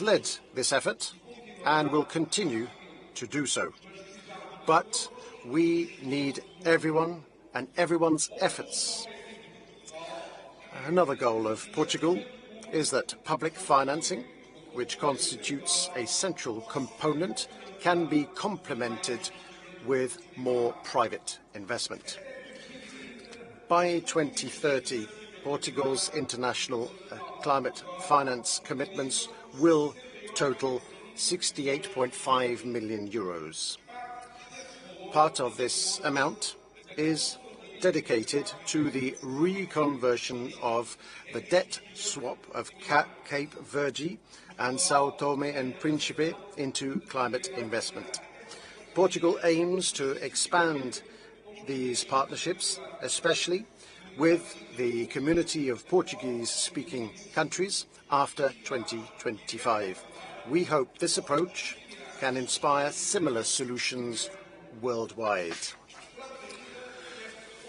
has led this effort and will continue to do so. But we need everyone and everyone's efforts. Another goal of Portugal is that public financing, which constitutes a central component, can be complemented with more private investment. By 2030, Portugal's international climate finance commitments will total 68.5 million euros. Part of this amount is dedicated to the reconversion of the debt swap of Cape Verde and São Tomé and Príncipe into climate investment. Portugal aims to expand these partnerships, especially with the community of Portuguese-speaking countries after 2025. We hope this approach can inspire similar solutions worldwide.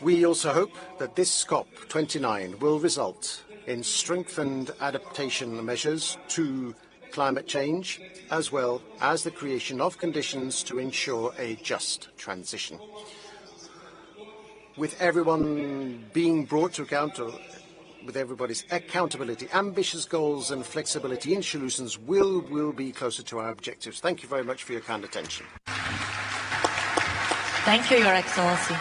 We also hope that this COP29 will result in strengthened adaptation measures to climate change, as well as the creation of conditions to ensure a just transition. With everyone being brought to account, with everybody's accountability, ambitious goals and flexibility in solutions will be closer to our objectives. Thank you very much for your kind attention. Thank you, Your Excellency.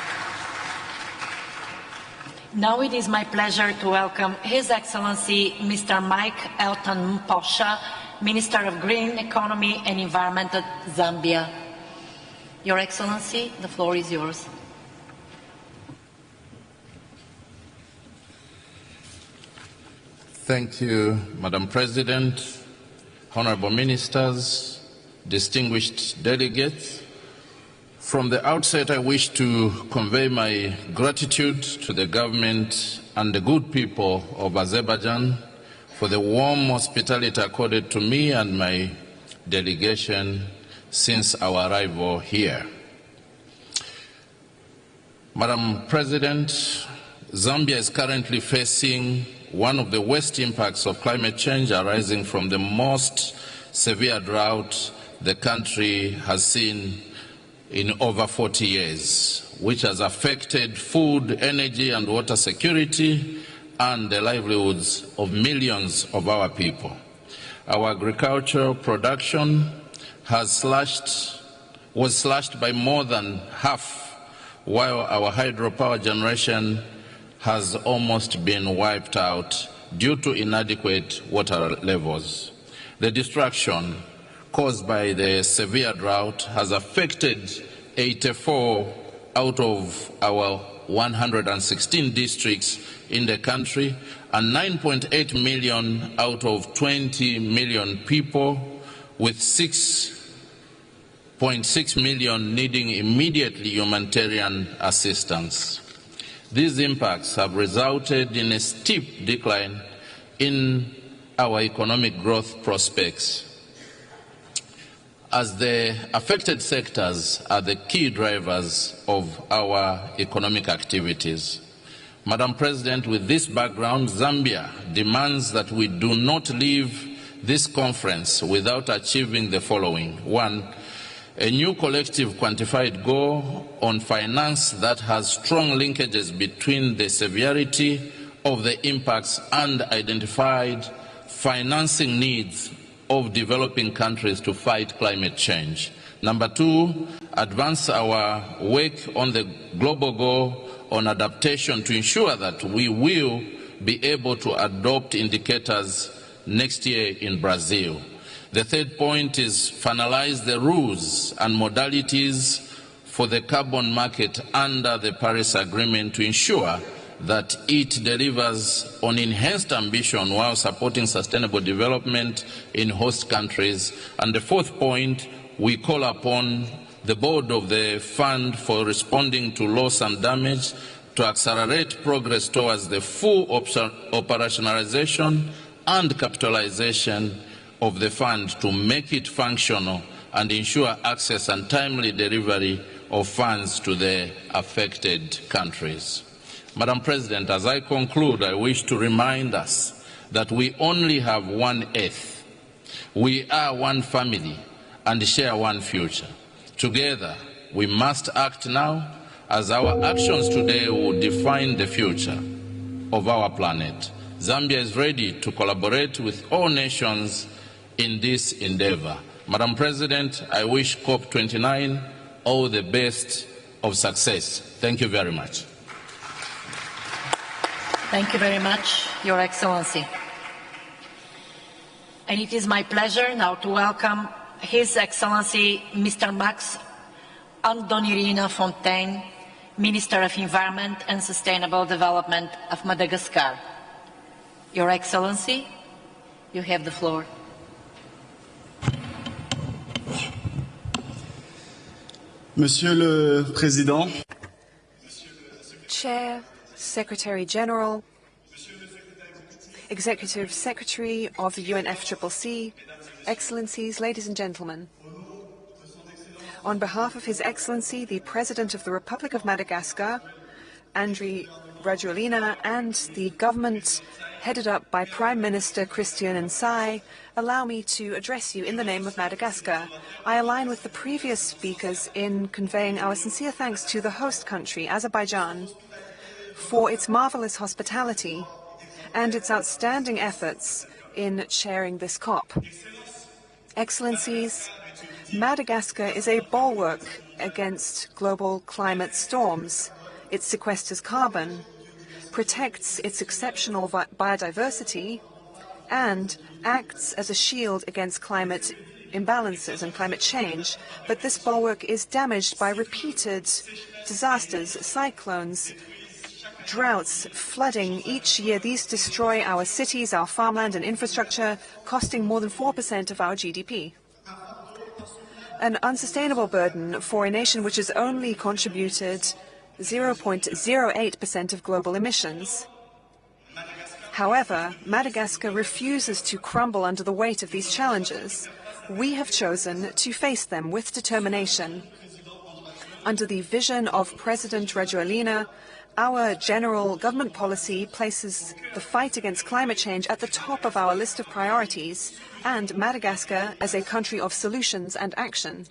Now it is my pleasure to welcome His Excellency Mr. Mike Elton Mposha, Minister of Green Economy and Environment of Zambia. Your Excellency, the floor is yours. Thank you, Madam President, Honorable Ministers, distinguished delegates. From the outset, I wish to convey my gratitude to the government and the good people of Azerbaijan for the warm hospitality accorded to me and my delegation since our arrival here. Madam President, Zambia is currently facing one of the worst impacts of climate change arising from the most severe drought the country has seen in over 40 years, which has affected food, energy and water security and the livelihoods of millions of our people. Our agricultural production was slashed by more than half, while our hydropower generation has almost been wiped out due to inadequate water levels. The destruction caused by the severe drought has affected 84 out of our 116 districts in the country and 9.8 million out of 20 million people, with 6.6 million needing immediately humanitarian assistance. These impacts have resulted in a steep decline in our economic growth prospects, as the affected sectors are the key drivers of our economic activities. Madam President, with this background, Zambia demands that we do not leave this conference without achieving the following. 1, a new collective quantified goal on finance that has strong linkages between the severity of the impacts and identified financing needs of developing countries to fight climate change. Number 2, advance our work on the global goal on adaptation to ensure that we will be able to adopt indicators next year in Brazil. The third point is finalize the rules and modalities for the carbon market under the Paris Agreement to ensure that it delivers on enhanced ambition while supporting sustainable development in host countries. And the fourth point, we call upon the board of the Fund for Responding to Loss and Damage to accelerate progress towards the full operationalization and capitalization of the fund to make it functional and ensure access and timely delivery of funds to the affected countries. Madam President, as I conclude, I wish to remind us that we only have one Earth We are one family and share one future. Together, we must act now, as our actions today will define the future of our planet. Zambia is ready to collaborate with all nations in this endeavor. Madam President, I wish COP29 all the best of success. Thank you very much. Thank you very much, Your Excellency. And it is my pleasure now to welcome His Excellency Mr. Max Andonirina Fontaine, Minister of Environment and Sustainable Development of Madagascar. Your Excellency, you have the floor. Monsieur le Président, Chair, Secretary General, Executive Secretary of the UNFCCC, Excellencies, ladies and gentlemen. On behalf of His Excellency, the President of the Republic of Madagascar, Andry Rajoelina, and the government headed up by Prime Minister Christian Nsai, allow me to address you in the name of Madagascar. I align with the previous speakers in conveying our sincere thanks to the host country, Azerbaijan, for its marvelous hospitality and its outstanding efforts in chairing this COP. Excellencies, Madagascar is a bulwark against global climate storms. It sequesters carbon, protects its exceptional biodiversity, and acts as a shield against climate imbalances and climate change. But this bulwark is damaged by repeated disasters, cyclones, droughts, flooding. Each year, these destroy our cities, our farmland and infrastructure, costing more than 4% of our GDP. An unsustainable burden for a nation which has only contributed 0.08% of global emissions. However, Madagascar refuses to crumble under the weight of these challenges. We have chosen to face them with determination. Under the vision of President Rajoelina, our general government policy places the fight against climate change at the top of our list of priorities, and Madagascar as a country of solutions and action.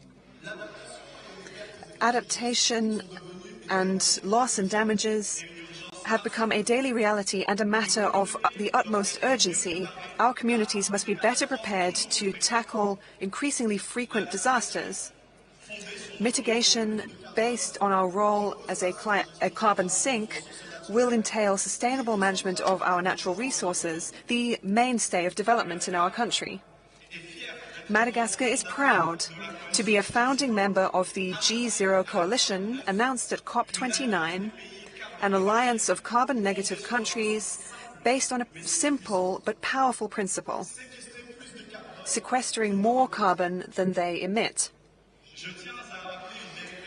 Adaptation and loss and damages have become a daily reality and a matter of the utmost urgency. Our communities must be better prepared to tackle increasingly frequent disasters. Mitigation based on our role as a carbon sink will entail sustainable management of our natural resources, the mainstay of development in our country. Madagascar is proud to be a founding member of the G0 coalition announced at COP29, an alliance of carbon-negative countries based on a simple but powerful principle: sequestering more carbon than they emit.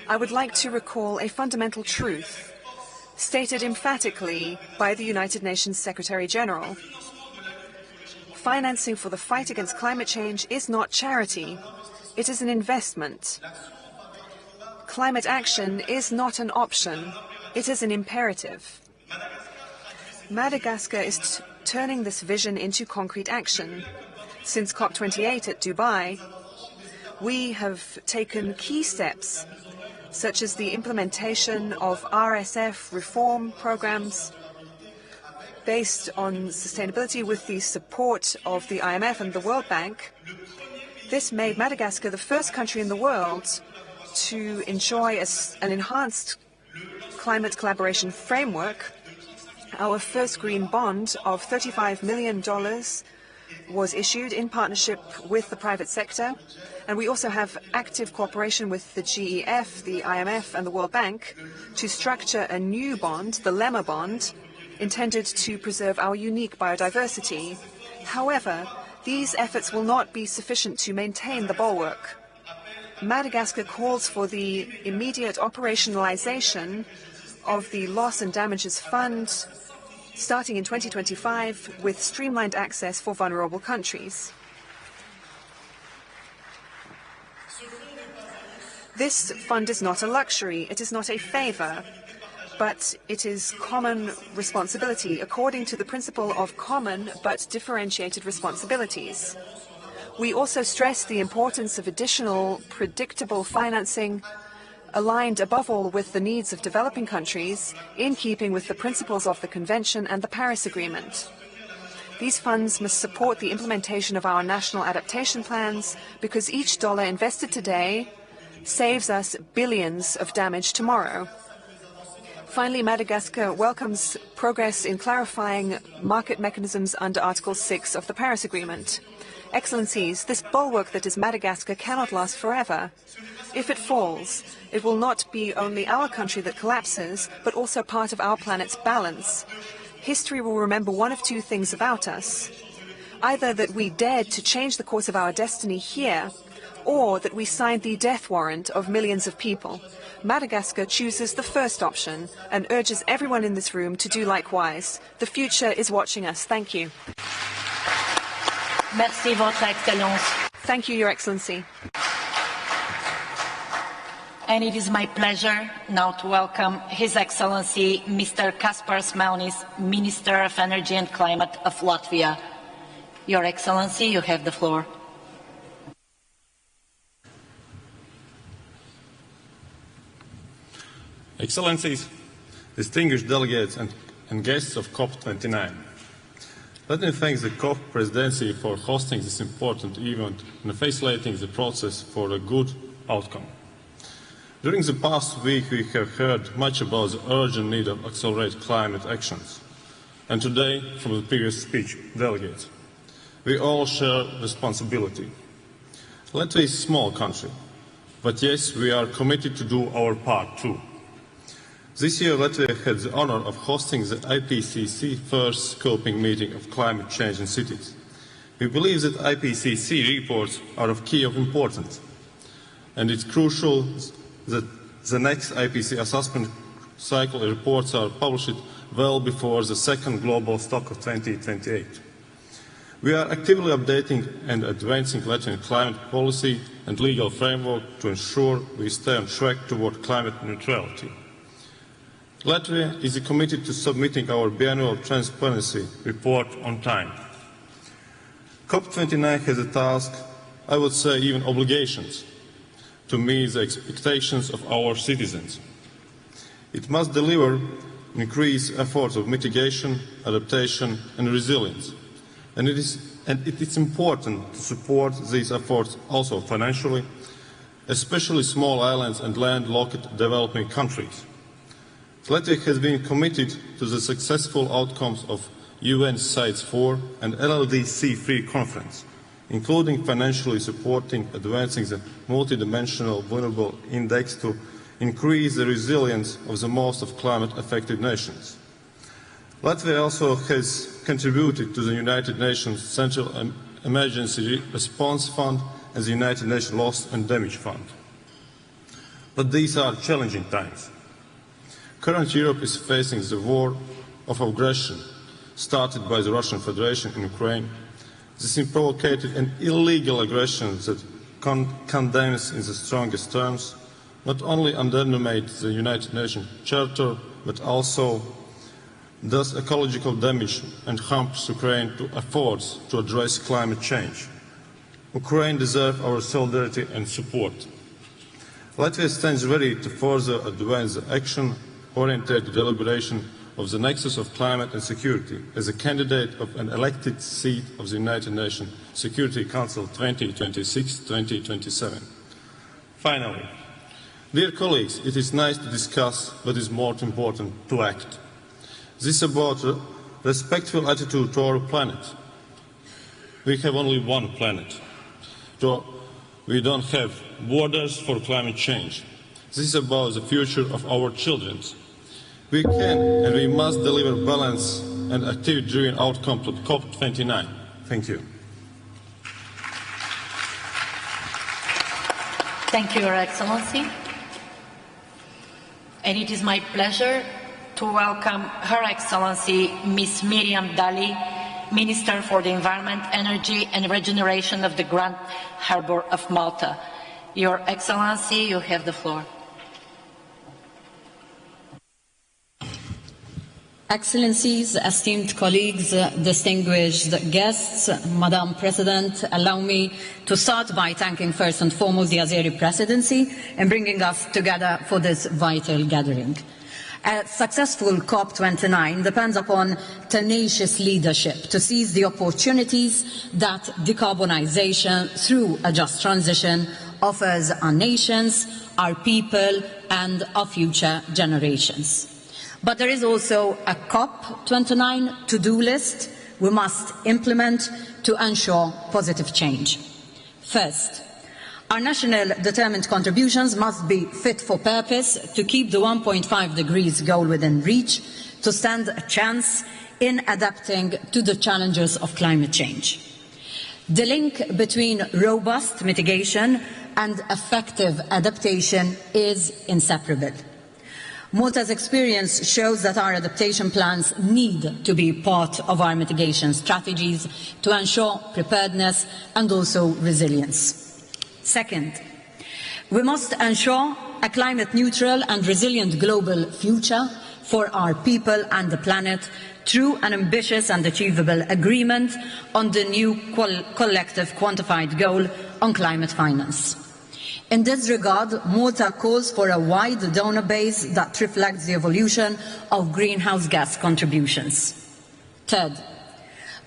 I would like to recall a fundamental truth stated emphatically by the United Nations Secretary General. Financing for the fight against climate change is not charity, it is an investment. Climate action is not an option, it is an imperative. Madagascar is turning this vision into concrete action. Since COP28 at Dubai, we have taken key steps, such as the implementation of RSF reform programs based on sustainability with the support of the IMF and the World Bank. This made Madagascar the first country in the world to enjoy an enhanced climate collaboration framework. Our first green bond of $35 million was issued in partnership with the private sector, and we also have active cooperation with the GEF, the IMF and the World Bank to structure a new bond, the Lemma bond, intended to preserve our unique biodiversity. However, these efforts will not be sufficient to maintain the bulwark. Madagascar calls for the immediate operationalization of the Loss and Damages Fund starting in 2025 with streamlined access for vulnerable countries. This fund is not a luxury, it is not a favor, but it is common responsibility according to the principle of common but differentiated responsibilities. We also stress the importance of additional predictable financing aligned above all with the needs of developing countries in keeping with the principles of the Convention and the Paris Agreement. These funds must support the implementation of our national adaptation plans because each dollar invested today saves us billions of damage tomorrow. Finally, Madagascar welcomes progress in clarifying market mechanisms under Article 6 of the Paris Agreement. Excellencies, this bulwark that is Madagascar cannot last forever. If it falls, it will not be only our country that collapses, but also part of our planet's balance. History will remember one of two things about us. Either that we dared to change the course of our destiny here, or that we signed the death warrant of millions of people. Madagascar chooses the first option and urges everyone in this room to do likewise. The future is watching us. Thank you. Merci, Votre Excellence. Thank you, Your Excellency. And it is my pleasure now to welcome His Excellency Mr. Kaspars Melnis, Minister of Energy and Climate of Latvia. Your Excellency, you have the floor. Excellencies, distinguished delegates and guests of COP29. Let me thank the COP presidency for hosting this important event and facilitating the process for a good outcome. During the past week, we have heard much about the urgent need of accelerate climate actions. And today, from the previous speech, delegates, we all share responsibility. Latvia is a small country, but yes, we are committed to do our part too. This year, Latvia had the honor of hosting the IPCC first scoping meeting of climate change in cities. We believe that IPCC reports are of key importance, and it's crucial that the next IPCC assessment cycle reports are published well before the second global stock of 2028. We are actively updating and advancing Latvian climate policy and legal framework to ensure we stay on track toward climate neutrality. Latvia is committed to submitting our biannual transparency report on time. COP29 has a task, I would say even obligations, to meet the expectations of our citizens. It must deliver increased efforts of mitigation, adaptation and resilience. And it is important to support these efforts also financially, especially small islands and landlocked developing countries. Latvia has been committed to the successful outcomes of UN Sites 4 and LLDC-3 conference, including financially supporting advancing the multidimensional vulnerable index to increase the resilience of the most of climate-affected nations. Latvia also has contributed to the United Nations Central Emergency Response Fund and the United Nations Loss and Damage Fund. But these are challenging times. Current Europe is facing the war of aggression started by the Russian Federation in Ukraine. This provoked an illegal aggression that condemns in the strongest terms, not only undermines the United Nations Charter, but also does ecological damage and harms Ukraine to efforts to address climate change. Ukraine deserves our solidarity and support. Latvia stands ready to further advance the action-oriented deliberation of the nexus of climate and security as a candidate of an elected seat of the United Nations Security Council 2026-2027. Finally, dear colleagues, it is nice to discuss, but it is more important to act. This is about a respectful attitude to our planet. We have only one planet. We don't have borders for climate change. This is about the future of our children. We can and we must deliver balanced and activity-driven outcome to COP29. Thank you. Thank you, Your Excellency. And it is my pleasure to welcome Her Excellency Ms. Miriam Dalli, Minister for the Environment, Energy and Regeneration of the Grand Harbour of Malta. Your Excellency, you have the floor. Excellencies, esteemed colleagues, distinguished guests, Madam President, allow me to start by thanking first and foremost the Azeri Presidency in bringing us together for this vital gathering. A successful COP29 depends upon tenacious leadership to seize the opportunities that decarbonisation through a just transition offers our nations, our people and our future generations. But there is also a COP29 to-do list we must implement to ensure positive change. First, our national determined contributions must be fit for purpose to keep the 1.5 degrees goal within reach, to stand a chance in adapting to the challenges of climate change. The link between robust mitigation and effective adaptation is inseparable. Malta's experience shows that our adaptation plans need to be part of our mitigation strategies to ensure preparedness and also resilience. Second, we must ensure a climate-neutral and resilient global future for our people and the planet through an ambitious and achievable agreement on the new collective quantified goal on climate finance. In this regard, Malta calls for a wide donor base that reflects the evolution of greenhouse gas contributions. Third,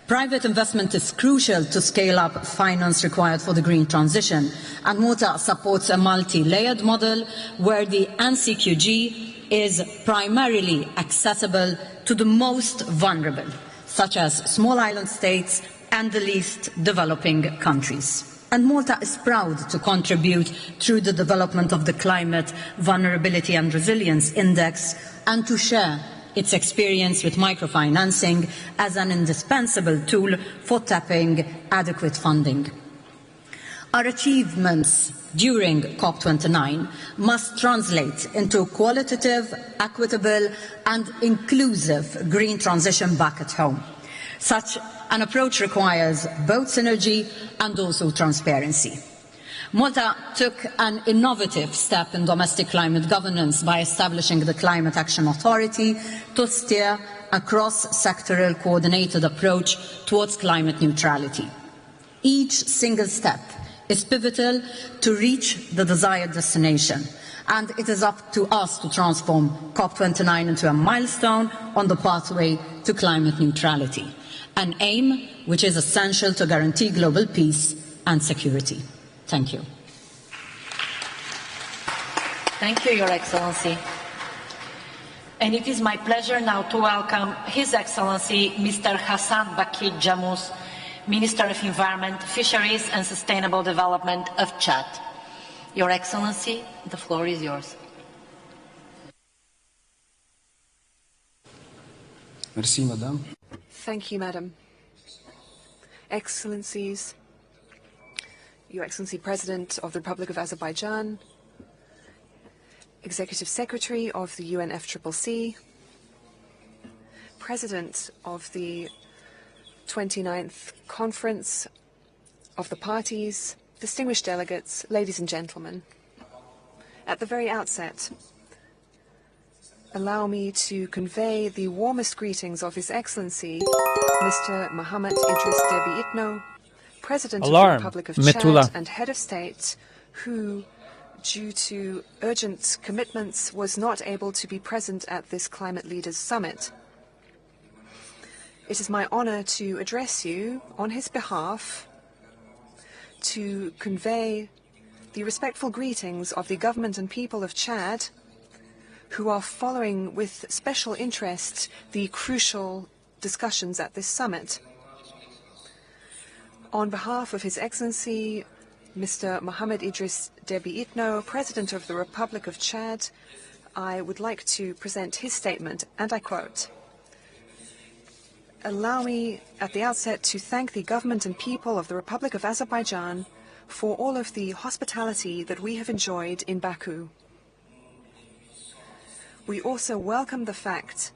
private investment is crucial to scale up finance required for the green transition, and Malta supports a multi-layered model where the NCQG is primarily accessible to the most vulnerable, such as small island states and the least developing countries. And Malta is proud to contribute through the development of the Climate Vulnerability and Resilience Index and to share its experience with microfinancing as an indispensable tool for tapping adequate funding. Our achievements during COP29 must translate into qualitative, equitable and inclusive green transition back at home. Such an approach requires both synergy and also transparency. Malta took an innovative step in domestic climate governance by establishing the Climate Action Authority to steer a cross-sectoral coordinated approach towards climate neutrality. Each single step is pivotal to reach the desired destination, and it is up to us to transform COP29 into a milestone on the pathway to climate neutrality, an aim which is essential to guarantee global peace and security. Thank you. Thank you, Your Excellency. And it is my pleasure now to welcome His Excellency Mr. Hassan Bakir Jamous, Minister of Environment, Fisheries and Sustainable Development of Chad. Your Excellency, the floor is yours. Merci, Madame. Thank you, Madam. Excellencies, Your Excellency President of the Republic of Azerbaijan, Executive Secretary of the UNFCCC, President of the 29th Conference of the Parties, distinguished delegates, ladies and gentlemen. At the very outset, allow me to convey the warmest greetings of His Excellency, Mr. Mohammed Idris Deby Itno, President of the Republic of Chad and Head of State, who, due to urgent commitments, was not able to be present at this Climate Leaders Summit. It is my honor to address you on his behalf to convey the respectful greetings of the government and people of Chad, who are following with special interest the crucial discussions at this summit. On behalf of His Excellency, Mr. Mohammed Idris Deby Itno, President of the Republic of Chad, I would like to present his statement, and I quote, "Allow me at the outset to thank the government and people of the Republic of Azerbaijan for all of the hospitality that we have enjoyed in Baku. We also welcome the fact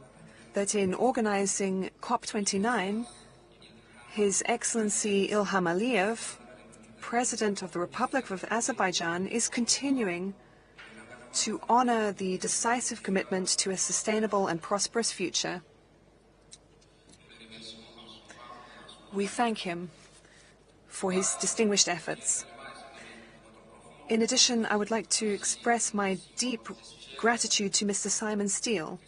that in organizing COP29, His Excellency Ilham Aliyev, President of the Republic of Azerbaijan, is continuing to honor the decisive commitment to a sustainable and prosperous future. We thank him for his distinguished efforts. In addition, I would like to express my deep gratitude to Mr. Simon Steele,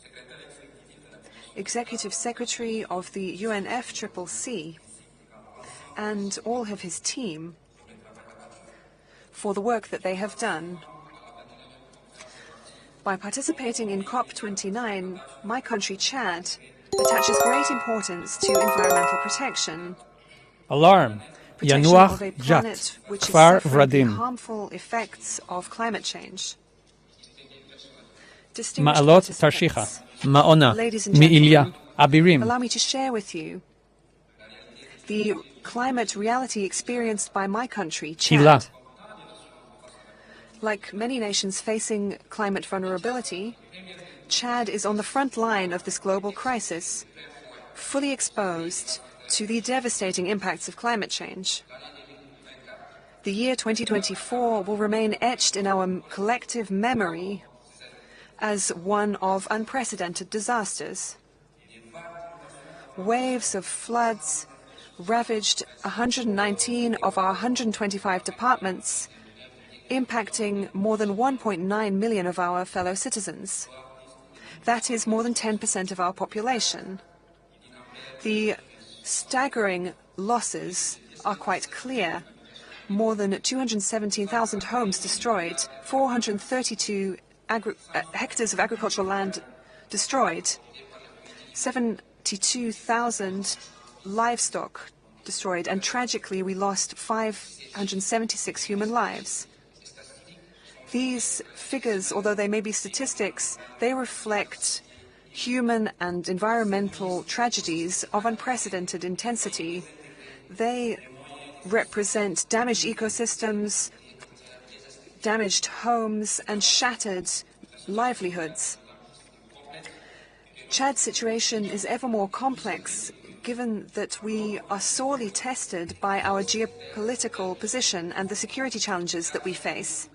Executive Secretary of the UNFCCC, and all of his team for the work that they have done. By participating in COP29, my country, Chad, attaches great importance to environmental protection. Alarm. Protection ינוח of a ג'ת, planet which is כפר suffering the ורדים. harmful effects of climate change. Distinguished מעלות participants, תרשיחא, מעונה, ladies and מעיליה, gentlemen, אבירים, allow me to share with you the climate reality experienced by my country, קהילה, Chad. Like many nations facing climate vulnerability, Chad is on the front line of this global crisis, fully exposed to the devastating impacts of climate change. The year 2024 will remain etched in our collective memory as one of unprecedented disasters. Waves of floods ravaged 119 of our 125 departments, impacting more than 1.9 million of our fellow citizens. That is more than 10% of our population. The staggering losses are quite clear. More than 217,000 homes destroyed, 432 hectares of agricultural land destroyed, 72,000 livestock destroyed, and tragically we lost 576 human lives. These figures, although they may be statistics, they reflect human and environmental tragedies of unprecedented intensity. They represent damaged ecosystems, damaged homes, and shattered livelihoods. Chad's situation is ever more complex, given that we are sorely tested by our geopolitical position and the security challenges that we face.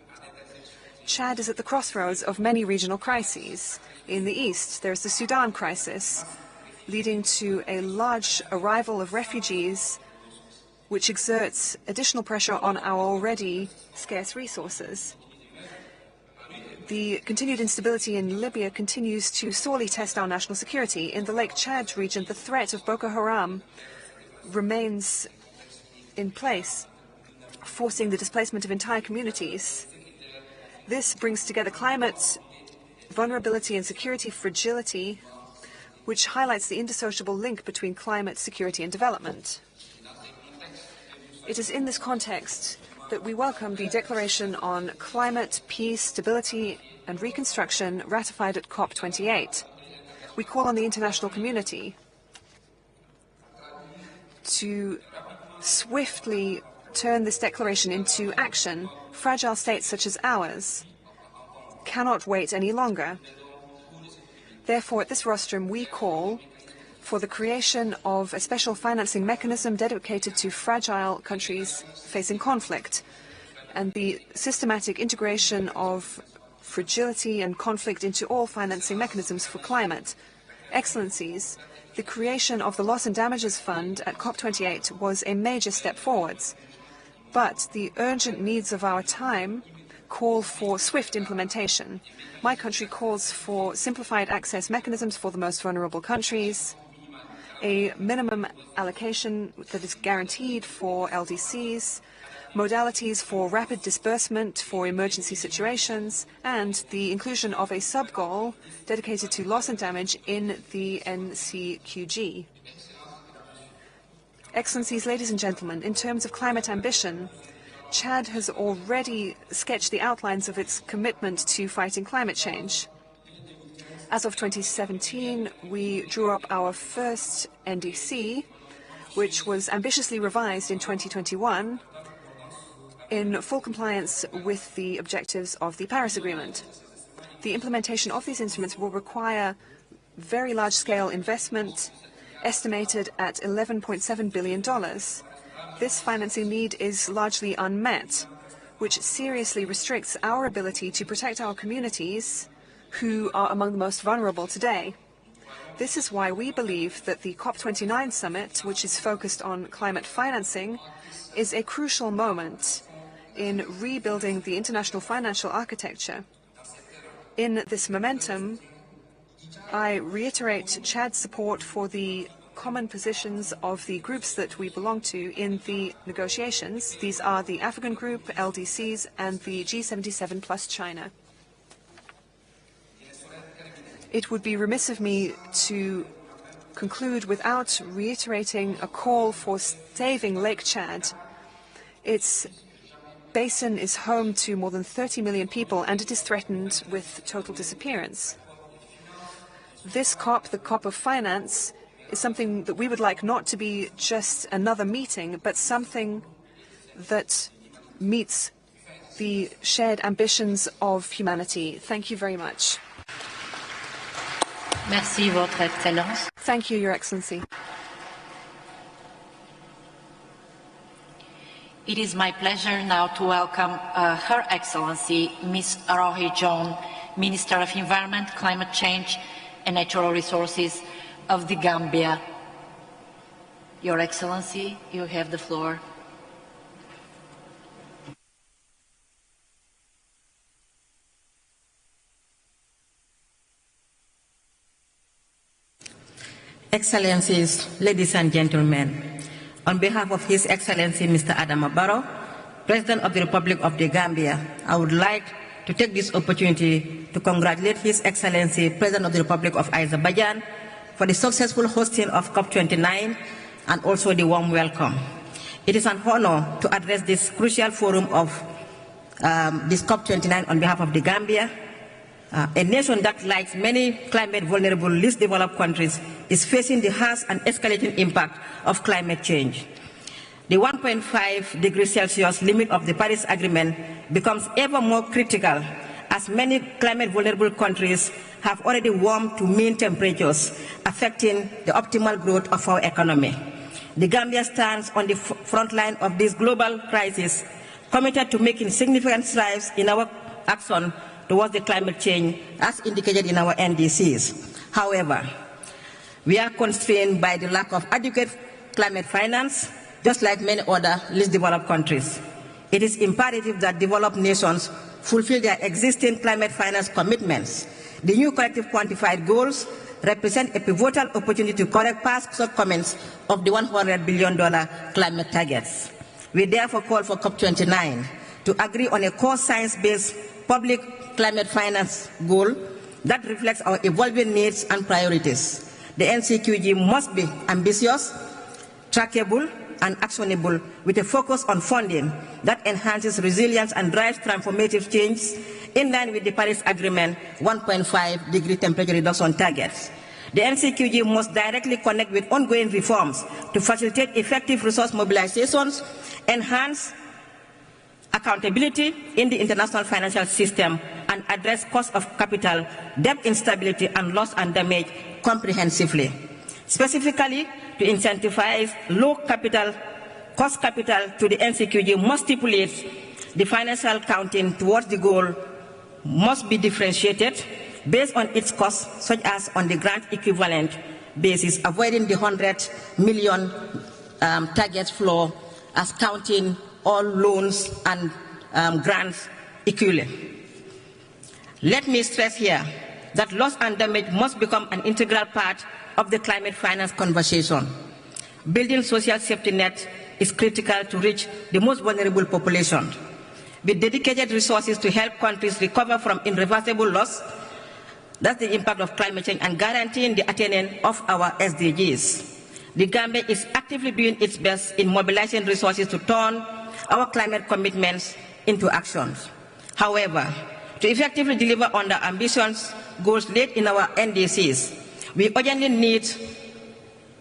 Chad is at the crossroads of many regional crises. In the east, there is the Sudan crisis, leading to a large arrival of refugees, which exerts additional pressure on our already scarce resources. The continued instability in Libya continues to sorely test our national security. In the Lake Chad region, the threat of Boko Haram remains in place, forcing the displacement of entire communities. This brings together climate vulnerability and security fragility, which highlights the indissociable link between climate, security, and development. It is in this context that we welcome the Declaration on Climate, Peace, Stability, and Reconstruction ratified at COP28. We call on the international community to swiftly turn this declaration into action. Fragile states such as ours cannot wait any longer. Therefore, at this rostrum, we call for the creation of a special financing mechanism dedicated to fragile countries facing conflict, and the systematic integration of fragility and conflict into all financing mechanisms for climate. Excellencies, the creation of the Loss and Damages Fund at COP28 was a major step forwards. But the urgent needs of our time call for swift implementation. My country calls for simplified access mechanisms for the most vulnerable countries, a minimum allocation that is guaranteed for LDCs, modalities for rapid disbursement for emergency situations, and the inclusion of a sub-goal dedicated to loss and damage in the NCQG. Excellencies, ladies and gentlemen, in terms of climate ambition, Chad has already sketched the outlines of its commitment to fighting climate change. As of 2017, we drew up our first NDC, which was ambitiously revised in 2021 in full compliance with the objectives of the Paris Agreement. The implementation of these instruments will require very large-scale investment, estimated at $11.7 billion. This financing need is largely unmet, which seriously restricts our ability to protect our communities, who are among the most vulnerable today. This is why we believe that the COP29 summit, which is focused on climate financing, is a crucial moment in rebuilding the international financial architecture. In this momentum, I reiterate Chad's support for the common positions of the groups that we belong to in the negotiations. These are the African Group, LDCs, and the G77 plus China. It would be remiss of me to conclude without reiterating a call for saving Lake Chad. Its basin is home to more than 30 million people, and it is threatened with total disappearance. This COP, the COP of Finance, is something that we would like not to be just another meeting, but something that meets the shared ambitions of humanity. Thank you very much. Merci, Votre Excellence. Thank you, Your Excellency. It is my pleasure now to welcome Her Excellency Ms. Rohi John, Minister of Environment, Climate Change and Natural Resources of the Gambia. Your Excellency, you have the floor. Excellencies, ladies and gentlemen, on behalf of His Excellency Mr. Adama Barrow, President of the Republic of the Gambia, I would like to take this opportunity to congratulate His Excellency President of the Republic of Azerbaijan for the successful hosting of COP29 and also the warm welcome. It is an honor to address this crucial forum of this COP29 on behalf of the Gambia, a nation that, like many climate-vulnerable, least developed countries, is facing the harsh and escalating impact of climate change. The 1.5 degrees Celsius limit of the Paris Agreement becomes ever more critical as many climate-vulnerable countries have already warmed to mean temperatures, affecting the optimal growth of our economy. The Gambia stands on the front line of this global crisis, committed to making significant strides in our action towards the climate change as indicated in our NDCs. However, we are constrained by the lack of adequate climate finance, just like many other least developed countries. It is imperative that developed nations fulfill their existing climate finance commitments. The new collective quantified goals represent a pivotal opportunity to correct past shortcomings of the $100 billion climate targets. We therefore call for COP29 to agree on a core science-based public climate finance goal that reflects our evolving needs and priorities. The NCQG must be ambitious, trackable, and actionable, with a focus on funding that enhances resilience and drives transformative change in line with the Paris Agreement 1.5 degree temperature reduction targets. The NCQG must directly connect with ongoing reforms to facilitate effective resource mobilizations, enhance accountability in the international financial system, and address cost of capital, debt instability, and loss and damage comprehensively. Specifically, to incentivize low cost capital to the NCQG must stipulate the financial counting towards the goal must be differentiated based on its cost, such as on the grant equivalent basis, avoiding the 100 million target floor as counting all loans and grants equally. Let me stress here that loss and damage must become an integral part of the climate finance conversation. Building social safety net is critical to reach the most vulnerable population, with dedicated resources to help countries recover from irreversible loss. That's the impact of climate change, and guaranteeing the attainment of our SDGs. The Gambia is actively doing its best in mobilizing resources to turn our climate commitments into actions. However, to effectively deliver on the ambitious goals laid in our NDCs, we urgently need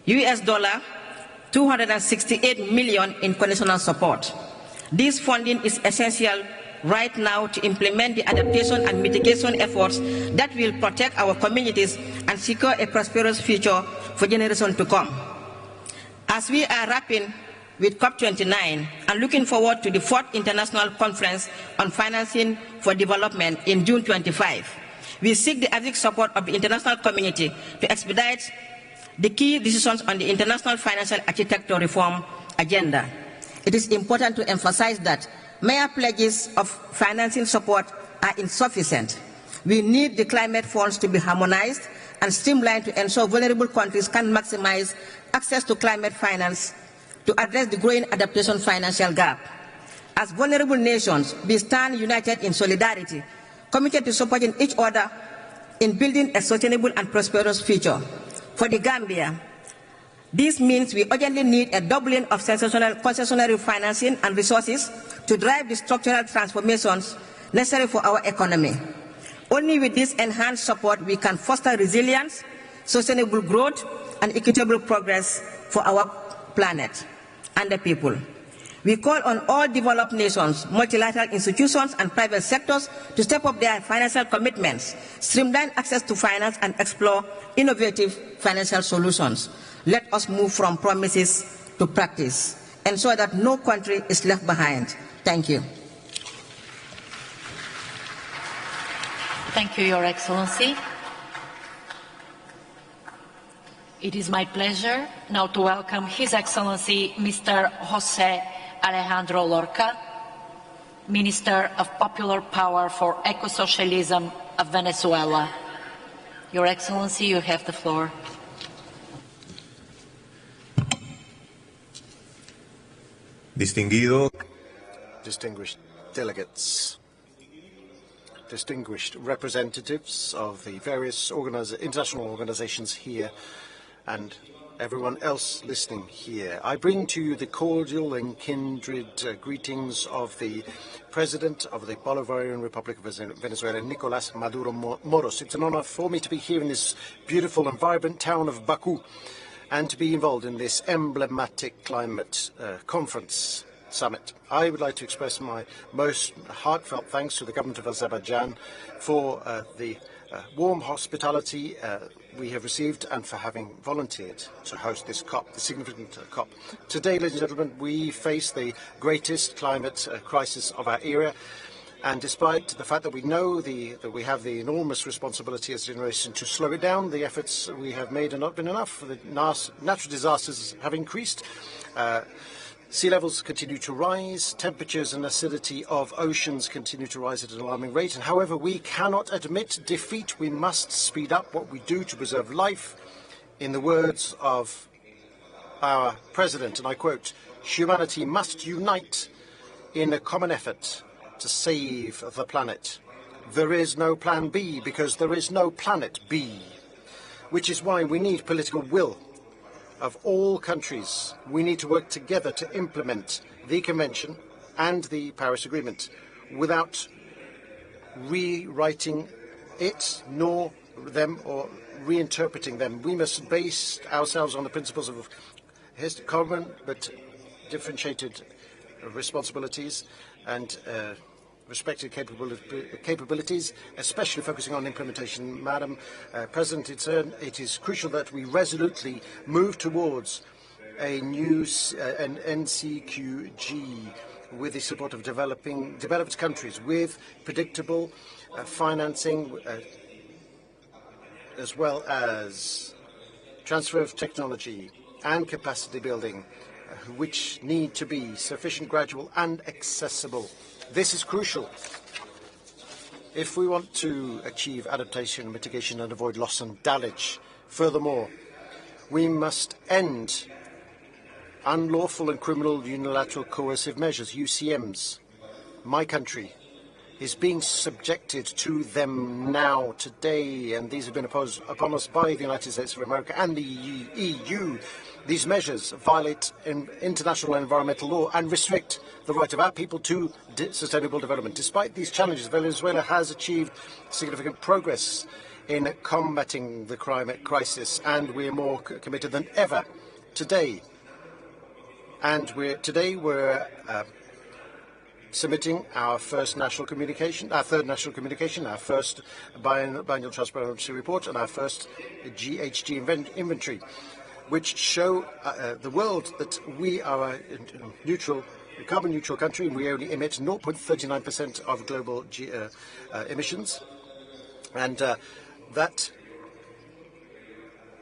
$268 million in conditional support. This funding is essential right now to implement the adaptation and mitigation efforts that will protect our communities and secure a prosperous future for generations to come. As we are wrapping with COP29 and looking forward to the 4th International Conference on Financing for Development in June 25, We seek the active support of the international community to expedite the key decisions on the international financial architecture reform agenda. It is important to emphasize that mere pledges of financing support are insufficient. We need the climate funds to be harmonized and streamlined to ensure vulnerable countries can maximize access to climate finance to address the growing adaptation financial gap. As vulnerable nations, we stand united in solidarity, committed to supporting each other in building a sustainable and prosperous future. For the Gambia, this means we urgently need a doubling of concessionary financing and resources to drive the structural transformations necessary for our economy. Only with this enhanced support we can foster resilience, sustainable growth, and equitable progress for our planet and the people. We call on all developed nations, multilateral institutions, and private sectors to step up their financial commitments, streamline access to finance, and explore innovative financial solutions. Let us move from promises to practice, ensure that no country is left behind. Thank you. Thank you, Your Excellency. It is my pleasure now to welcome His Excellency Mr. José Alejandro Lorca, Minister of Popular Power for Eco-Socialism of Venezuela. Your Excellency, you have the floor. Distinguished delegates, distinguished representatives of the various international organizations here, and everyone else listening here. I bring to you the cordial and kindred greetings of the President of the Bolivarian Republic of Venezuela, Nicolas Maduro Moros. It's an honor for me to be here in this beautiful and vibrant town of Baku and to be involved in this emblematic climate conference summit. I would like to express my most heartfelt thanks to the government of Azerbaijan for the warm hospitality we have received and for having volunteered to host this COP, the significant COP. Today, ladies and gentlemen, we face the greatest climate crisis of our era. And despite the fact that we know that we have the enormous responsibility as a generation to slow it down, the efforts we have made have not been enough. The natural disasters have increased. Sea levels continue to rise, temperatures and acidity of oceans continue to rise at an alarming rate, and however we cannot admit defeat. We must speed up what we do to preserve life. In the words of our President, and I quote, "Humanity must unite in a common effort to save the planet. There is no plan B because there is no planet B," which is why we need political will of all countries. We need to work together to implement the Convention and the Paris Agreement without rewriting it, nor them, or reinterpreting them. We must base ourselves on the principles of common but differentiated responsibilities and respected capabilities, especially focusing on implementation. Madam President, it is crucial that we resolutely move towards a new an NCQG with the support of developed countries, with predictable financing, as well as transfer of technology and capacity building, which need to be sufficient, gradual and accessible. This is crucial if we want to achieve adaptation, mitigation and avoid loss and damage. Furthermore, we must end unlawful and criminal unilateral coercive measures, UCMs. My country is being subjected to them now, today, and these have been imposed upon us by the United States of America and the EU. These measures violate international and environmental law and restrict the right of our people to sustainable development. Despite these challenges, Venezuela has achieved significant progress in combating the climate crisis, and we are more committed than ever today. And we're submitting our first national communication, our third national communication, our first biannual transparency report, and our first GHG inventory, which show the world that we are a carbon-neutral country, and we only emit 0.39% of global emissions. and that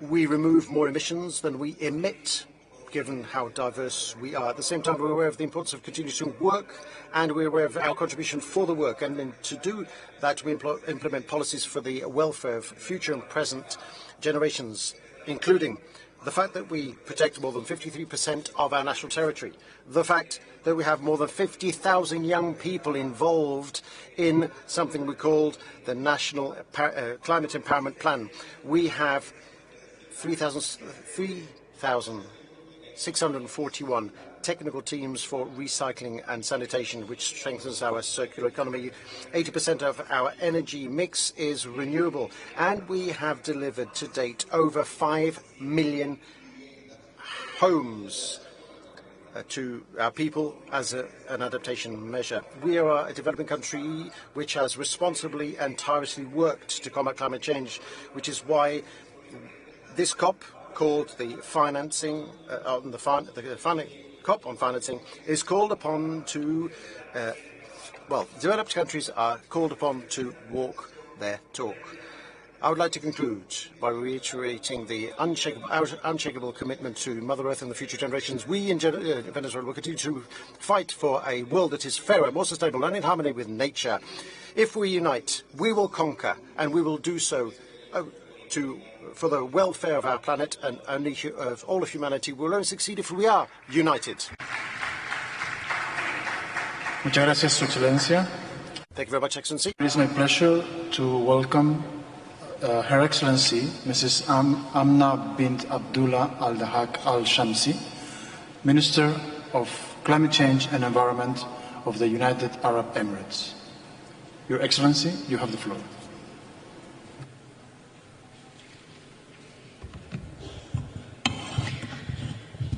we remove more emissions than we emit, given how diverse we are. At the same time, we're aware of the importance of continuing to work, and we're aware of our contribution for the work. And to do that, we implement policies for the welfare of future and present generations, including the fact that we protect more than 53% of our national territory, the fact that we have more than 50,000 young people involved in something we called the National Climate Empowerment Plan. We have 3,641 technical teams for recycling and sanitation, which strengthens our circular economy. 80% of our energy mix is renewable, and we have delivered to date over 5 million homes to our people as an adaptation measure. We are a developing country which has responsibly and tirelessly worked to combat climate change, which is why this COP, called the financing COP on financing, is called upon to, developed countries are called upon to walk their talk. I would like to conclude by reiterating the unshakable commitment to Mother Earth and the future generations. We in Venezuela will continue to fight for a world that is fairer, more sustainable, and in harmony with nature. If we unite, we will conquer, and we will do so for the welfare of our planet and only of all of humanity. We'll only succeed if we are united. Muchas gracias, Su Excelencia. Thank you very much, Excellency. It is my pleasure to welcome Her Excellency, Mrs. Amna bint Abdullah Al-Dahak Al-Shamsi, Minister of Climate Change and Environment of the United Arab Emirates. Your Excellency, you have the floor.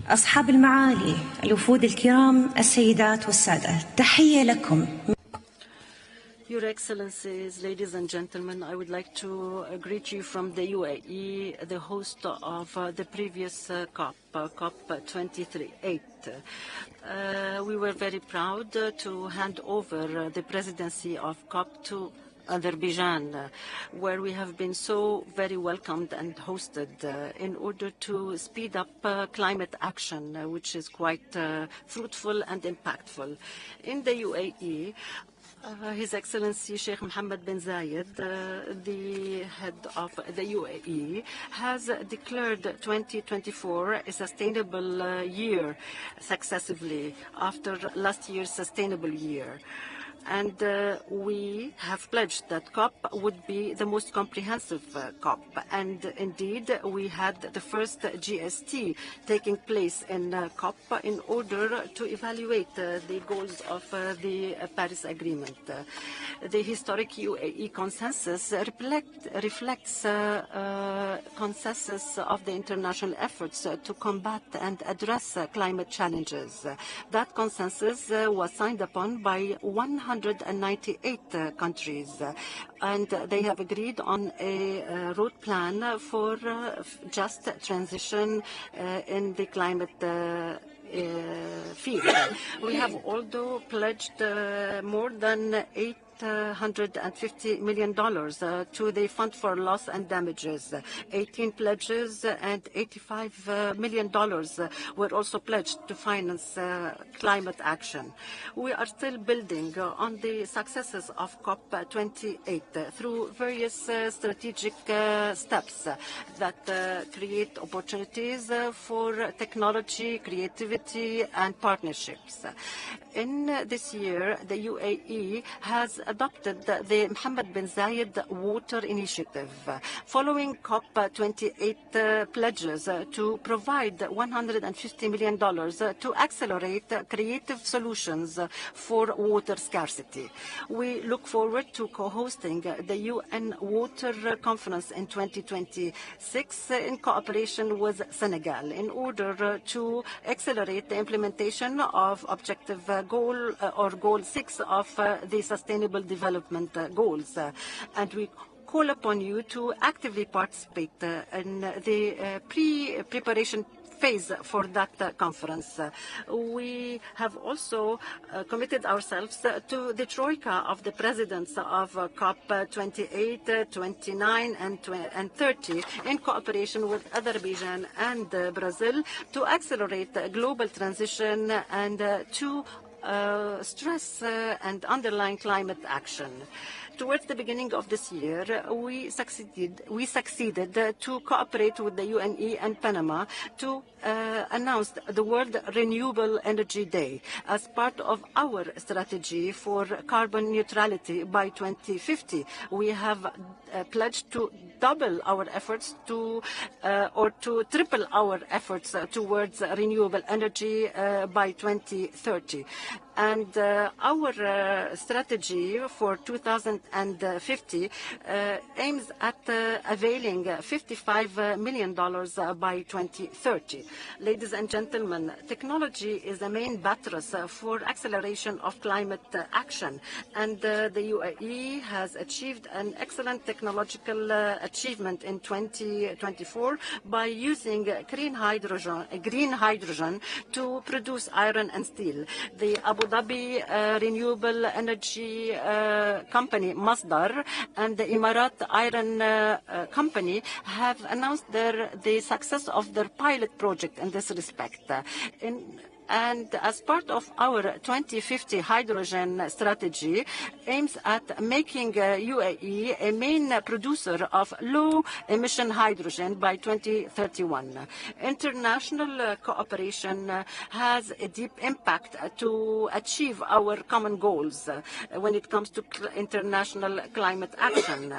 أصحاب المعالي، الوفود الكرام، السيدات والسادة، تحية لكم. Your Excellencies, ladies and gentlemen, I would like to greet you from the UAE, the host of the previous COP, COP28. We were very proud to hand over the presidency of COP to Azerbaijan, where we have been so very welcomed and hosted in order to speed up climate action, which is quite fruitful and impactful. In the UAE, His Excellency Sheikh Mohammed bin Zayed, the head of the UAE, has declared 2024 a sustainable year successively after last year's sustainable year. And we have pledged that COP would be the most comprehensive COP. And indeed, we had the first GST taking place in COP in order to evaluate the goals of the Paris Agreement. The historic UAE consensus reflects consensus of the international efforts to combat and address climate challenges. That consensus was signed upon by 198 countries, and they have agreed on a road plan for just transition in the climate field. We have also pledged more than $850 million to the Fund for Loss and Damages. 18 pledges and $85 million were also pledged to finance climate action. We are still building on the successes of COP28 through various strategic steps that create opportunities for technology, creativity, and partnerships. In this year, the UAE has adopted the Mohammed bin Zayed Water Initiative, following COP28 pledges to provide $150 million to accelerate creative solutions for water scarcity. We look forward to co-hosting the UN Water Conference in 2026 in cooperation with Senegal in order to accelerate the implementation of objective goal 6 of the Sustainable Development Goals. And we call upon you to actively participate in the preparation phase for that conference. We have also committed ourselves to the troika of the presidents of COP28, 29, and 30 in cooperation with Azerbaijan and Brazil to accelerate global transition and to stress and underline climate action. Towards the beginning of this year, we succeeded to cooperate with the UNE and Panama to announce the World Renewable Energy Day as part of our strategy for carbon neutrality by 2050. We have pledged to double our efforts or to triple our efforts towards renewable energy by 2030. And our strategy for 2050 aims at availing $55 million by 2030. Ladies and gentlemen, technology is the main buttress for acceleration of climate action, and the UAE has achieved an excellent technological achievement in 2024 by using green hydrogen to produce iron and steel. The Abu Dhabi renewable energy company Masdar and the Emirat Iron company have announced the success of their pilot project in this respect. And as part of our 2050 hydrogen strategy, aims at making UAE a main producer of low-emission hydrogen by 2031. International cooperation has a deep impact to achieve our common goals when it comes to international climate action.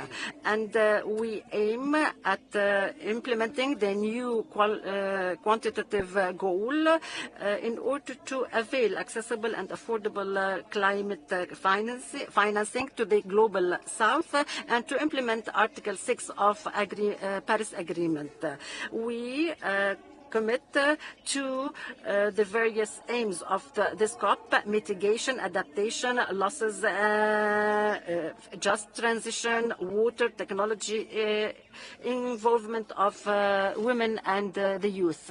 And we aim at implementing the new quantitative goal in order to avail accessible and affordable climate financing to the global south and to implement Article 6 of Paris Agreement. We commit to the various aims of this COP: mitigation, adaptation, losses, just transition, water, technology, involvement of women and the youth.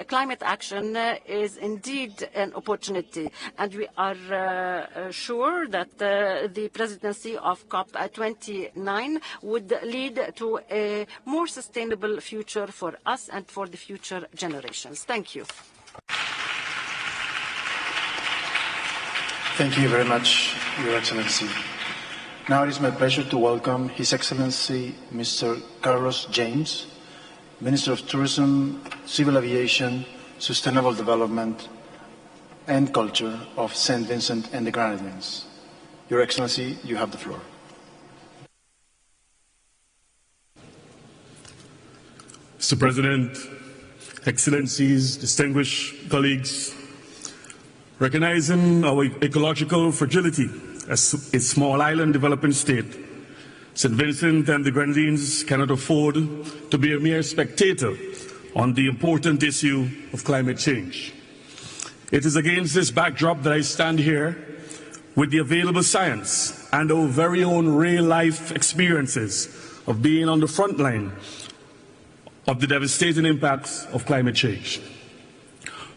Climate action is indeed an opportunity, and we are sure that the presidency of COP29 would lead to a more sustainable future for us and for the future generations. Thank you. Thank you very much, Your Excellency. Now it is my pleasure to welcome His Excellency Mr. Carlos James, Minister of Tourism, Civil Aviation, Sustainable Development and Culture of St. Vincent and the Grenadines. Your Excellency, you have the floor. Mr. President, Excellencies, distinguished colleagues, recognizing our ecological fragility as a small island developing state, St. Vincent and the Grenadines cannot afford to be a mere spectator on the important issue of climate change. It is against this backdrop that I stand here with the available science and our very own real-life experiences of being on the front line of the devastating impacts of climate change.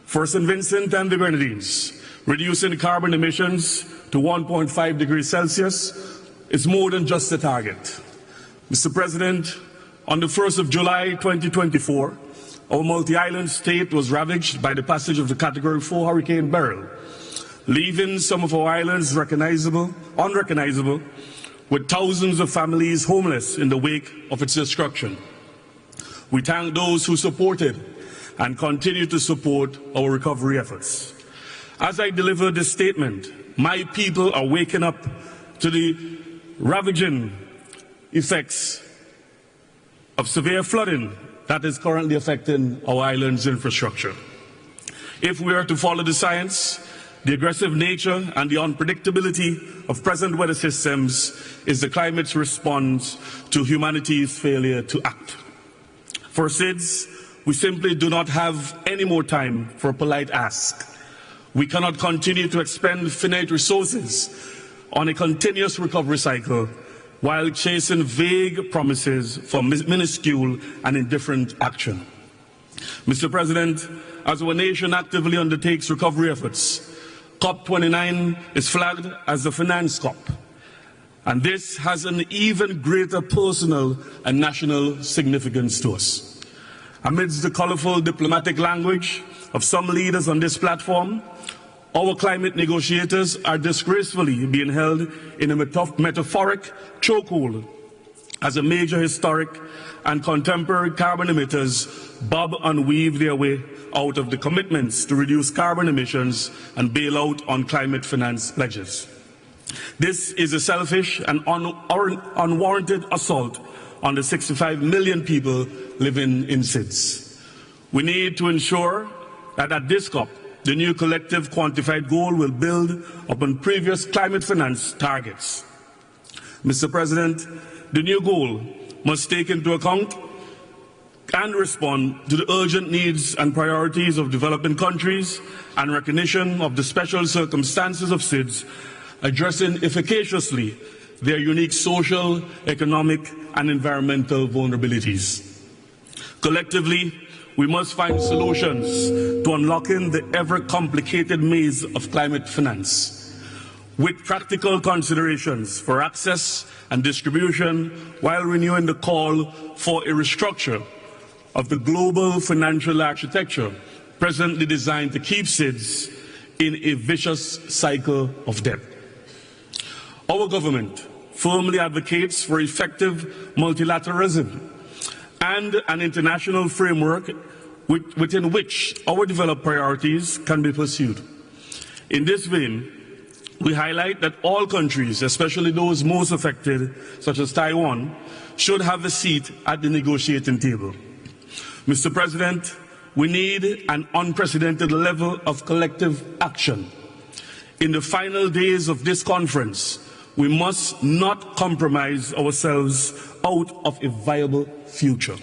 For St. Vincent and the Grenadines, reducing carbon emissions to 1.5 degrees Celsius is more than just a target. Mr. President, on the 1st of July 2024, our multi-island state was ravaged by the passage of the Category 4 Hurricane Beryl, leaving some of our islands unrecognizable, with thousands of families homeless in the wake of its destruction. We thank those who supported and continue to support our recovery efforts. As I deliver this statement, my people are waking up to the ravaging effects of severe flooding that is currently affecting our island's infrastructure. If we are to follow the science, the aggressive nature and the unpredictability of present weather systems is the climate's response to humanity's failure to act. For SIDS, we simply do not have any more time for a polite ask. We cannot continue to expend finite resources on a continuous recovery cycle while chasing vague promises for minuscule and indifferent action. Mr. President, as our nation actively undertakes recovery efforts, COP29 is flagged as the finance COP, and this has an even greater personal and national significance to us. Amidst the colorful diplomatic language of some leaders on this platform, our climate negotiators are disgracefully being held in a metaphoric chokehold as a major historic and contemporary carbon emitters bob and weave their way out of the commitments to reduce carbon emissions and bail out on climate finance pledges. This is a selfish and unwarranted assault on the 65 million people living in SIDS. We need to ensure that at this COP, the new collective quantified goal will build upon previous climate finance targets. Mr. President, the new goal must take into account and respond to the urgent needs and priorities of developing countries and recognition of the special circumstances of SIDS, addressing efficaciously their unique social, economic, and environmental vulnerabilities. Collectively, we must find solutions to unlocking the ever-complicated maze of climate finance, with practical considerations for access and distribution, while renewing the call for a restructure of the global financial architecture presently designed to keep SIDS in a vicious cycle of debt. Our government firmly advocates for effective multilateralism and an international framework within which our developed priorities can be pursued. In this vein, we highlight that all countries, especially those most affected, such as Taiwan, should have a seat at the negotiating table. Mr. President, we need an unprecedented level of collective action. In the final days of this conference, we must not compromise ourselves out of a viable future.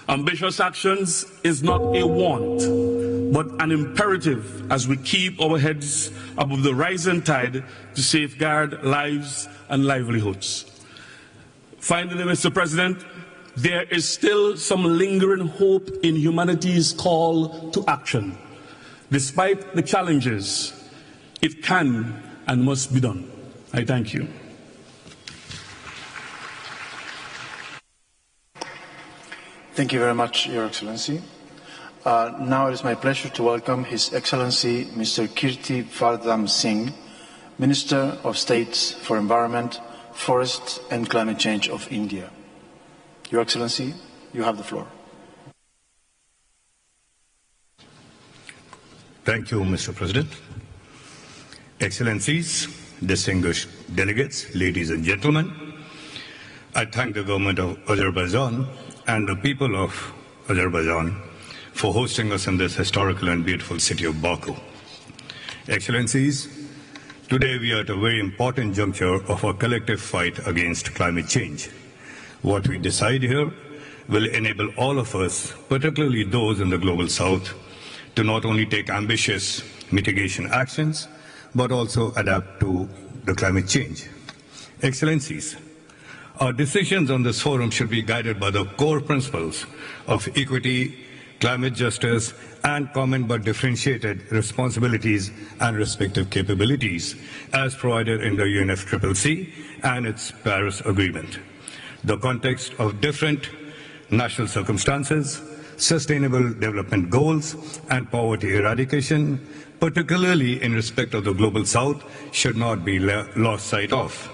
Ambitious actions is not a want, but an imperative as we keep our heads above the rising tide to safeguard lives and livelihoods. Finally, Mr. President, there is still some lingering hope in humanity's call to action. Despite the challenges, it can and must be done. I thank you. Thank you very much, Your Excellency. Now it is my pleasure to welcome His Excellency Mr. Kirti Vardhan Singh, Minister of State for Environment, Forests and Climate Change of India. Your Excellency, you have the floor. Thank you, Mr. President. Excellencies, distinguished delegates, ladies and gentlemen, I thank the government of Azerbaijan and the people of Azerbaijan for hosting us in this historical and beautiful city of Baku. Excellencies, today we are at a very important juncture of our collective fight against climate change. What we decide here will enable all of us, particularly those in the global south, to not only take ambitious mitigation actions, but also adapt to the climate change. Excellencies, our decisions on this forum should be guided by the core principles of equity, climate justice, and common but differentiated responsibilities and respective capabilities, as provided in the UNFCCC and its Paris Agreement. The context of different national circumstances, sustainable development goals, and poverty eradication, particularly in respect of the global south, should not be lost sight of.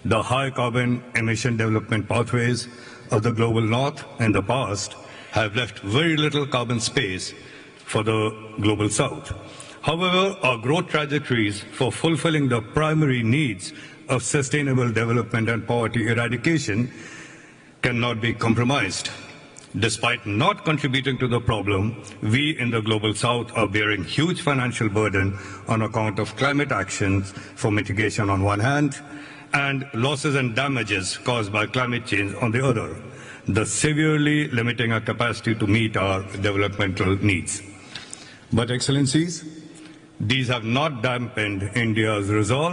The high carbon emission development pathways of the global north in the past have left very little carbon space for the global south. However, our growth trajectories for fulfilling the primary needs of sustainable development and poverty eradication cannot be compromised. Despite not contributing to the problem, we in the global south are bearing huge financial burden on account of climate actions for mitigation on one hand, and losses and damages caused by climate change on the other, thus severely limiting our capacity to meet our developmental needs. But, Excellencies, these have not dampened India's resolve